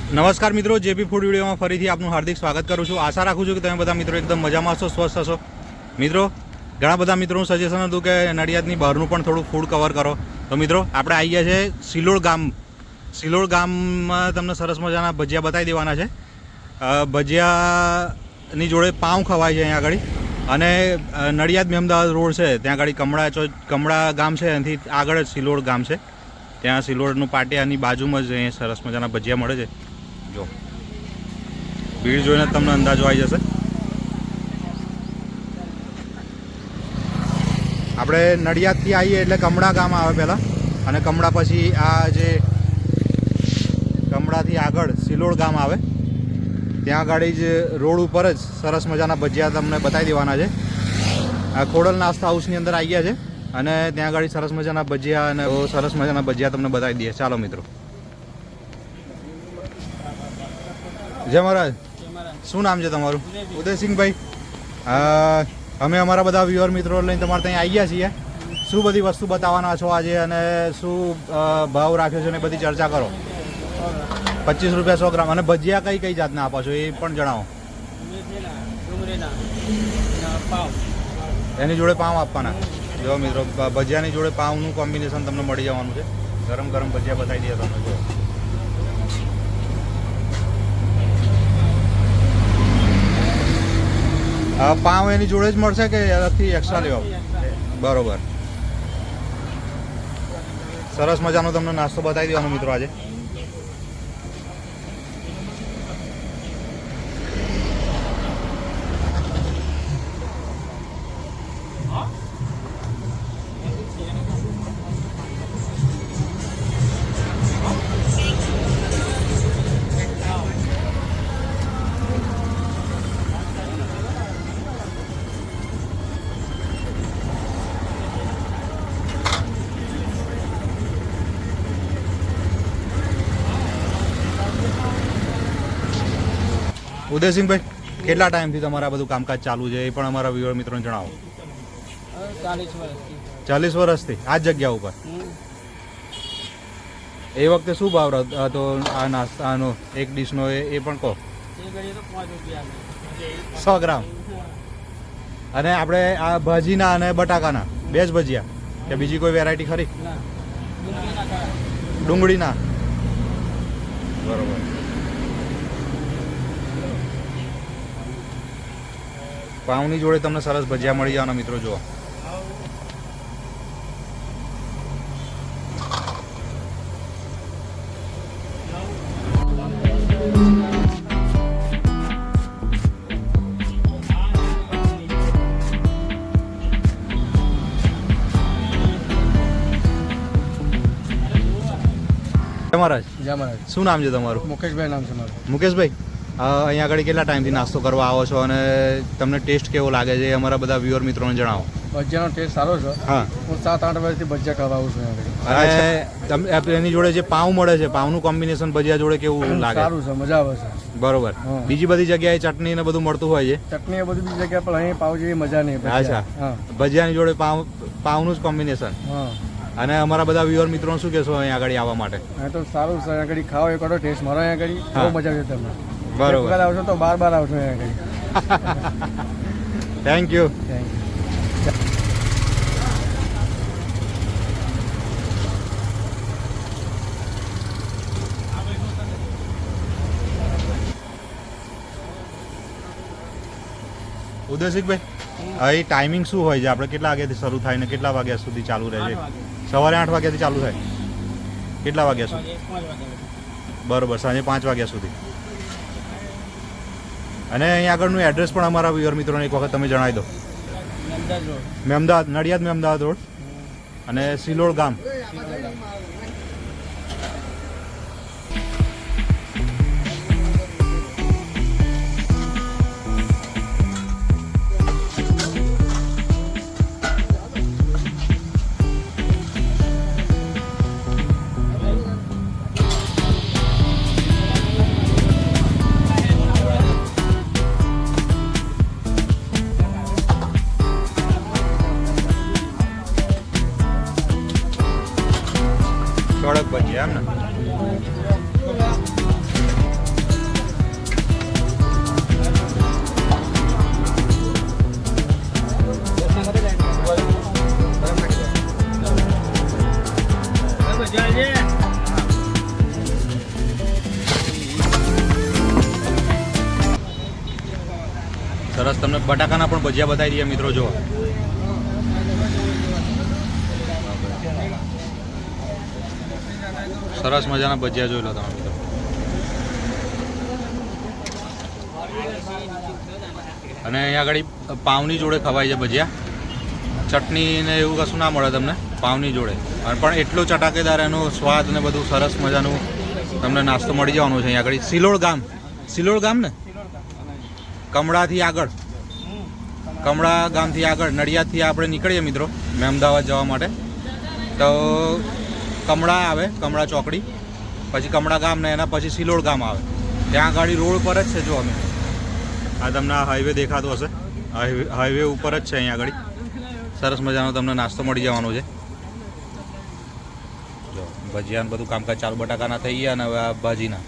નમસ્કાર મિત્રો, JP food વિડીયોમાં ફરીથી આપનું હાર્દિક સ્વાગત કરું છું. આશા રાખું છું કે તમે બધા મિત્રો એકદમ મજામાં હશો, સ્વસ્થ હશો. મિત્રો, ઘણા બધા મિત્રોનું સજેશન હતું કે નડિયાદની બહારનું પણ થોડું ફૂડ કવર કરો. તો મિત્રો, આપણે આવી ગયા છે સિલોડ ગામ. સિલોડ ગામમાં તમને સરસ મજાના ભજીયા બતાવી દેવાના છે. ભજીયાની જોડે પાઉં ખવાય છે અહીંયા આગળ. અને નડિયાદ મેમદાવાદ રોડ છે ત્યાં આગળ કમળા ગામ છે, એનાથી આગળ જ સિલોડ ગામ છે. ત્યાં સિલોડનું પાટિયાની બાજુમાં જ અહીંયા સરસ મજાના ભજીયા મળે છે. જો ભીડ જોઈને તમને અંદાજો આવી જશે. આપણે નડિયાદથી આવીએ એટલે કમળા ગામ આવે પહેલાં, અને કમળા પછી આ જે કમળાથી આગળ સિલોડ ગામ આવે, ત્યાં આગળ જ રોડ ઉપર જ સરસ મજાના ભજીયા તમને બતાવી દેવાના છે. આ ખોડલ નાસ્તા હાઉસની અંદર આવી ગયા છે, અને ત્યાં આગળ સરસ મજાના ભજીયા અને સરસ મજાના ભજીયા તમને બતાવી દઈએ. ચાલો મિત્રો. જય મહારાજ. શું નામ છે તમારું? ઉદયસિંહભાઈ. અમે અમારા બધા વ્યુઅર મિત્રો લઈને તમારે ત્યાં આવી ગયા છીએ. શું બધી વસ્તુ બતાવવાના છો આજે, અને શું ભાવ રાખ્યો છે, ને બધી ચર્ચા કરો. 25 રૂપિયા 100 ગ્રામ. અને ભજીયા કઈ કઈ જાતના આપો છો એ પણ જણાવો. એની જોડે પાઉં આપવાના. જો મિત્રો, ભજીયાની જોડે પાઉંનું કોમ્બિનેશન તમને મળી જવાનું છે. ગરમ ગરમ ભજીયા બતાવી દઈએ તમને. જો પાઉં એની જોડે જ મળશે કે અલગથી એક્સ્ટ્રા લેવો? બરોબર. સરસ મજાનો તમને નાસ્તો બતાવી દેવાનો મિત્રો આજે. ઉદયસિંહભાઈ, કેટલા ટાઈમથી તમારા બધું કામકાજ ચાલુ છે એ પણ અમારા વ્યુઅર મિત્રોને જણાવો. 40 વર્ષથી આ જ જગ્યા ઉપર. એ વખતે શું ભાવ હતો આ નાસ્તાનો, એક ડીશનો, એ પણ કહો. 100 ગ્રામ. અને આપણે આ ભાજીના અને બટાકાના બે જ ભજીયા, કે બીજી કોઈ વેરાયટી ખરી? ડુંગળીના. બરોબર. પાઉંની જોડે તમને સરસ ભજીયા મળી જવાના મિત્રો. જુઓ, મહારાજ. જય મહારાજ. શું નામ છે તમારું? મુકેશભાઈ નામ છે મારું. મુકેશભાઈ, અહીંયા આગળ કેટલા ટાઈમથી નાસ્તો કરવા આવો છો, અને તમને ટેસ્ટ કેવો લાગે છે અમારા બધા વ્યુઅર મિત્રોને જણાવો. ભજીયાનો ટેસ્ટ સારો છે. હા, હું 7-8 વર્ષથી ભજીયા ખાવા આવું છું અહીંયા. અને એની જોડે જે પાઉં મળે છે, પાઉંનું કોમ્બિનેશન ભજીયા જોડે કેવું લાગે? સારું છે, મજા આવે છે. બરોબર. બીજી બધી જગ્યાએ ચટણી ને બધું મળતું હોય છે. ચટણી એ બધી બીજી જગ્યા પર અહીં પાવ જેવી મજા નહીં. અચ્છા, ભજીયાની જોડે પાઉંનું જ કોમ્બિનેશન. અને અમારા બધા વ્યુઅર મિત્રોને શું કહેશો અહીંયા આગળ આવવા માટે? હા, તો સારું છે. અહીંયા આગળ ખાઓ એક વાર ટેસ્ટ મારો. અહીંયા આગળ બહુ મજા આવે તમને. બરોબર. આવશો તો બાર આવશો અહીંયા આગળ. Thank you. Thank you. ઉદયસિંહભાઈ, અહીં ટાઈમિંગ શું હોય છે? આપણે કેટલા વાગ્યાથી શરૂ થાય ને કેટલા વાગ્યા સુધી ચાલુ રહે છે? સવારે 8 વાગ્યાથી ચાલુ થાય. કેટલા વાગ્યા સુધી? બરોબર, સાંજે 5 વાગ્યા સુધી. અને અહીં આગળનું એડ્રેસ પણ અમારા વ્યુઅર મિત્રોને એક વખત તમે જણાવી દો. મેમદાવાદ, નડિયાદ મેમદાવાદ રોડ, અને સિલોડ ગામ. કડક ભજીયા એમ ને? સરસ. તમને બટાકાના પણ ભજીયા બતાવી દઈએ મિત્રો. જો સરસ મજાના ભજીયા જોઈ લો તમે મિત્રો. અને અહીંયા આગળ પાવની જોડે ખવાય છે ભજીયા. ચટણી ને એવું કશું ના મળે તમને પાવની જોડે, અને પણ એટલો ચટાકેદાર એનો સ્વાદ ને બધું સરસ મજાનું તમને નાસ્તો મળી જવાનો છે અહીંયા આગળ. સિલોડ ગામ ને કમળાથી આગળ, કમળા ગામથી આગળ નડિયાદથી આપણે નીકળીએ મિત્રો મેં અમદાવાદ જવા માટે, તો કમળા આવે, કમળા ચોકડી, પછી કમળા ગામ ને એના પછી સિલોડ ગામ આવે. ત્યાં ગાડી રોડ પર જ છે. જો અમે આ તમને આ હાઈવે દેખાતો હશે, હાઈવે ઉપર જ છે અહીંયા આગળ. સરસ મજાનો તમને નાસ્તો મળી જવાનો છે. જો ભજીયાનું બધું કામકાજ ચાલુ, બટાકાના થઈ ગયા અને હવે આ ભાજીના